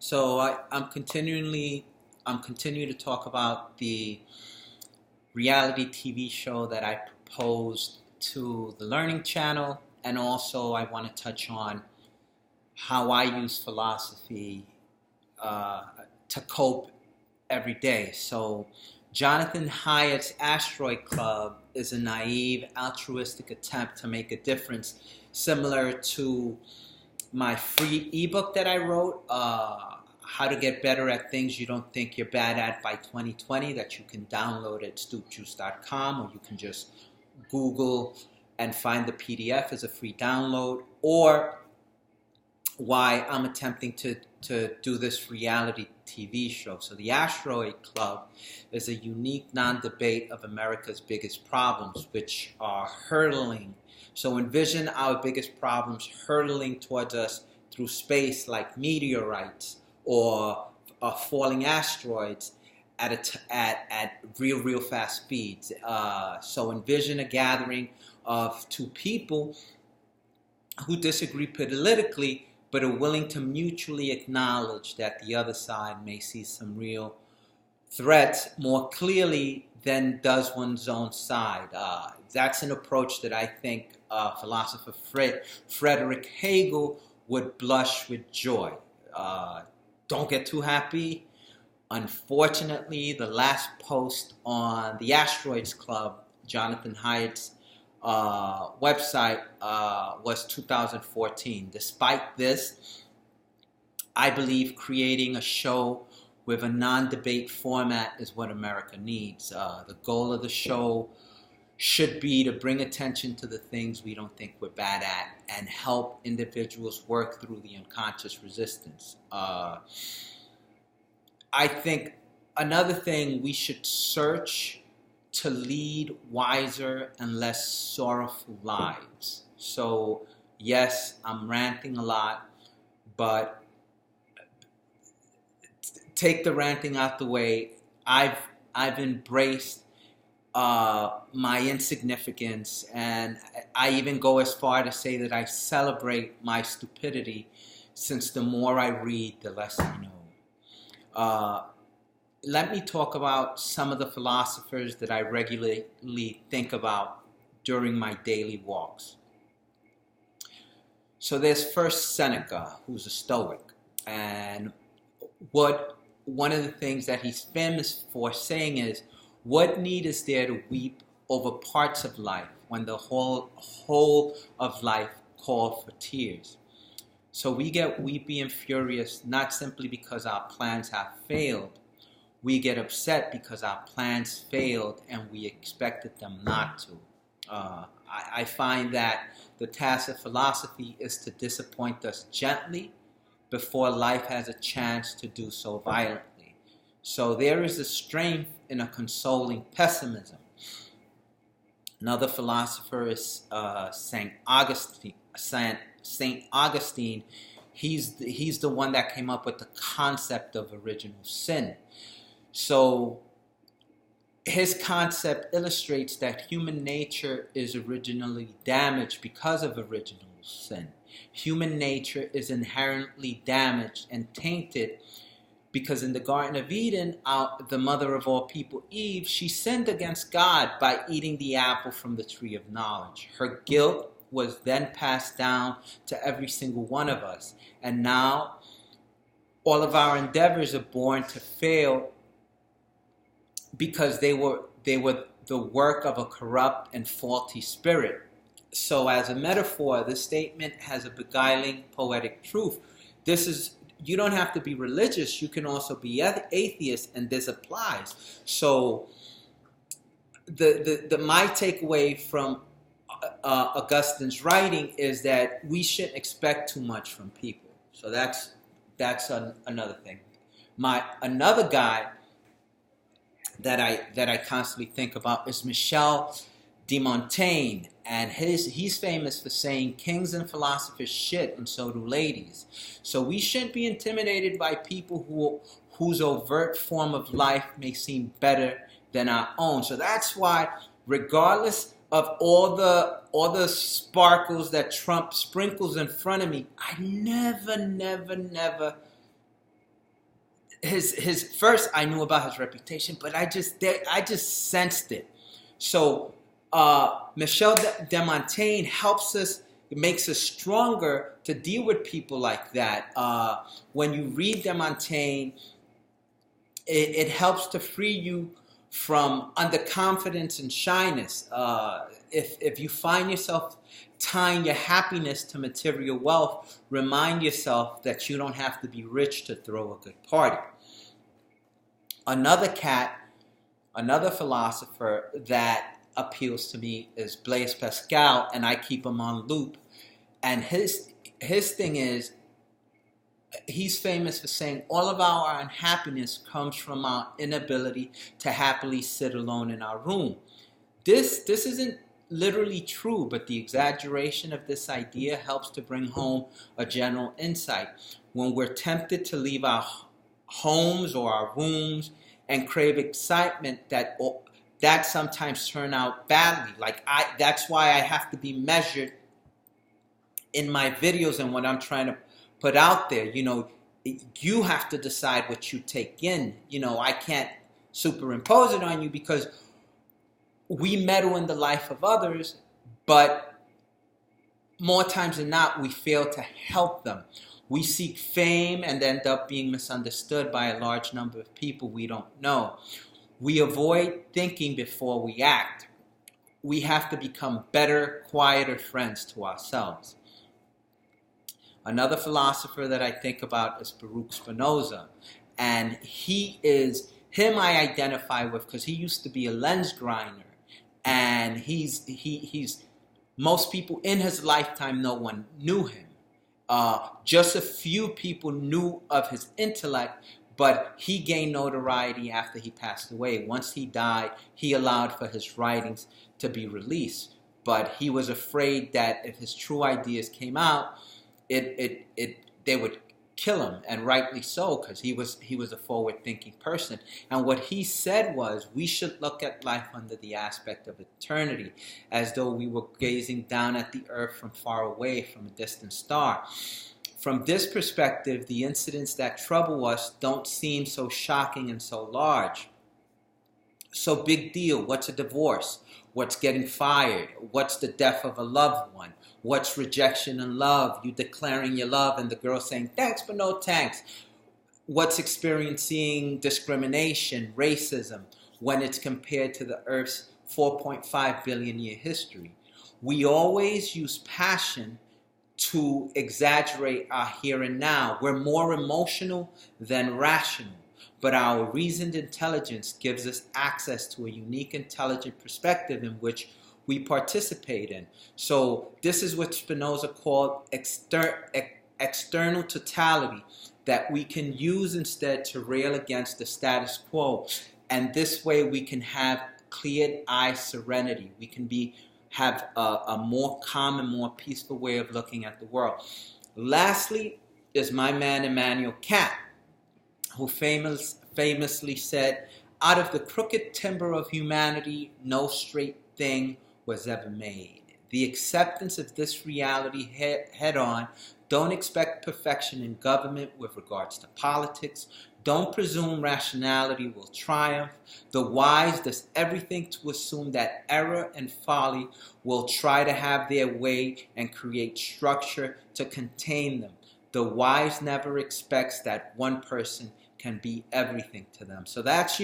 So I'm continuing to talk about the reality TV show that I proposed to the Learning Channel, and also I want to touch on how I use philosophy to cope every day. So Jonathan Haidt's Asteroid Club is a naive, altruistic attempt to make a difference, similar to my free ebook that I wrote, How to Get Better at Things You Don't Think You're Bad At by 2020, that you can download at stoopjuice.com, or you can just Google and find the PDF as a free download, or why I'm attempting to do this reality TV show. So the Asteroid Club is a unique non-debate of America's biggest problems, which are hurtling. So envision our biggest problems hurtling towards us through space, like meteorites or falling asteroids at real fast speeds. So envision a gathering of two people who disagree politically, but are willing to mutually acknowledge that the other side may see some real threats more clearly than does one's own side. That's an approach that I think philosopher Frederick Hegel would blush with joy. Don't get too happy. Unfortunately, the last post on the Asteroids Club, Jonathan Haidt's website, was 2014. Despite this, I believe creating a show with a non-debate format is what America needs. The goal of the show should be to bring attention to the things we don't think we're bad at and help individuals work through the unconscious resistance. I think another thing, we should search to lead wiser and less sorrowful lives. So yes, I'm ranting a lot, but take the ranting out the way. I've embraced my insignificance, and I even go as far to say that I celebrate my stupidity, since the more I read, the less I know. Let me talk about some of the philosophers that I regularly think about during my daily walks. So there's first Seneca, who's a Stoic, and one of the things that he's famous for saying is, what need is there to weep over parts of life when the whole of life call for tears? So we get weepy and furious not simply because our plans have failed. We get upset because our plans failed and we expected them not to. I find that the task of philosophy is to disappoint us gently before life has a chance to do so violently. So there is a strength in a consoling pessimism. Another philosopher is Saint Augustine. Saint Augustine, he's the one that came up with the concept of original sin. So his concept illustrates that human nature is originally damaged because of original sin. Human nature is inherently damaged and tainted because in the Garden of Eden, the mother of all people, Eve, she sinned against God by eating the apple from the tree of knowledge. Her guilt was then passed down to every single one of us. And now all of our endeavors are born to fail because they were the work of a corrupt and faulty spirit. So as a metaphor, this statement has a beguiling poetic truth. You don't have to be religious. You can also be atheist, and this applies. So my takeaway from Augustine's writing is that we shouldn't expect too much from people. So that's another thing. Another guy that I constantly think about is Michel de Montaigne, and he's famous for saying, kings and philosophers shit and so do ladies. So we shouldn't be intimidated by people whose overt form of life may seem better than our own. So that's why, regardless of all the sparkles that Trump sprinkles in front of me, I never his first, I knew about his reputation, but I just sensed it. So Michel de Montaigne helps us, makes us stronger to deal with people like that. When you read de Montaigne, it helps to free you from underconfidence and shyness. If you find yourself tying your happiness to material wealth, remind yourself that you don't have to be rich to throw a good party. Another philosopher that appeals to me is Blaise Pascal, and I keep him on loop. And his thing is, he's famous for saying all of our unhappiness comes from our inability to happily sit alone in our room. This isn't literally true, but the exaggeration of this idea helps to bring home a general insight. When we're tempted to leave our homes or our rooms and crave excitement, that sometimes turn out badly. That's why I have to be measured in my videos and what I'm trying to put out there. You have to decide what you take in. I can't superimpose it on you because we meddle in the life of others, but more times than not, we fail to help them. We seek fame and end up being misunderstood by a large number of people we don't know. We avoid thinking before we act. We have to become better, quieter friends to ourselves. Another philosopher that I think about is Baruch Spinoza. And him I identify with because he used to be a lens grinder. And he's most people in his lifetime, no one knew him. Just a few people knew of his intellect, but he gained notoriety after he passed away. Once he died, he allowed for his writings to be released. But he was afraid that if his true ideas came out, they would kill him, and rightly so, because he was a forward-thinking person. And what he said was, we should look at life under the aspect of eternity, as though we were gazing down at the earth from far away, from a distant star. From this perspective, the incidents that trouble us don't seem so shocking and so large. So big deal. What's a divorce? What's getting fired? What's the death of a loved one? What's rejection and love? You declaring your love and the girl saying, thanks but no thanks. What's experiencing discrimination, racism, when it's compared to the Earth's 4.5 billion year history? We always use passion to exaggerate our here and now. We're more emotional than rational. But our reasoned intelligence gives us access to a unique, intelligent perspective in which we participate in. So this is what Spinoza called external totality, that we can use instead to rail against the status quo. And this way we can have cleared-eye serenity. We can have a more calm and more peaceful way of looking at the world. Lastly is my man Immanuel Kant, who famously said, out of the crooked timber of humanity, no straight thing was ever made. The acceptance of this reality head on. Don't expect perfection in government with regards to politics. Don't presume rationality will triumph. The wise does everything to assume that error and folly will try to have their way and create structure to contain them. The wise never expects that one person can be everything to them. So that's,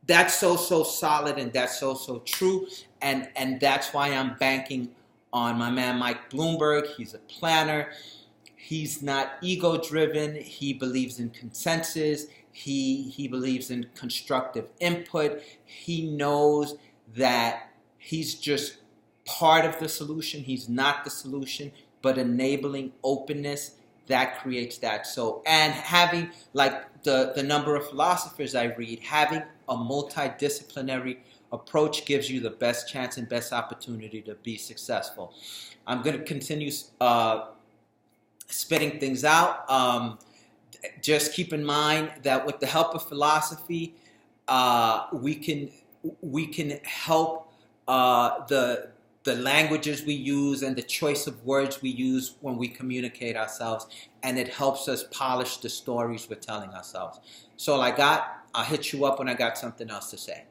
that's so solid, and that's so true. And that's why I'm banking on my man Mike Bloomberg. He's a planner. He's not ego-driven. He believes in consensus. He believes in constructive input. He knows that he's just part of the solution. He's not the solution, but enabling openness, that creates that. So, and having, like the number of philosophers I read, having a multidisciplinary approach gives you the best chance and best opportunity to be successful. I'm going to continue spitting things out. Just keep in mind that with the help of philosophy, we can help the the languages we use and the choice of words we use when we communicate ourselves, and it helps us polish the stories we're telling ourselves. So I'll hit you up when I got something else to say.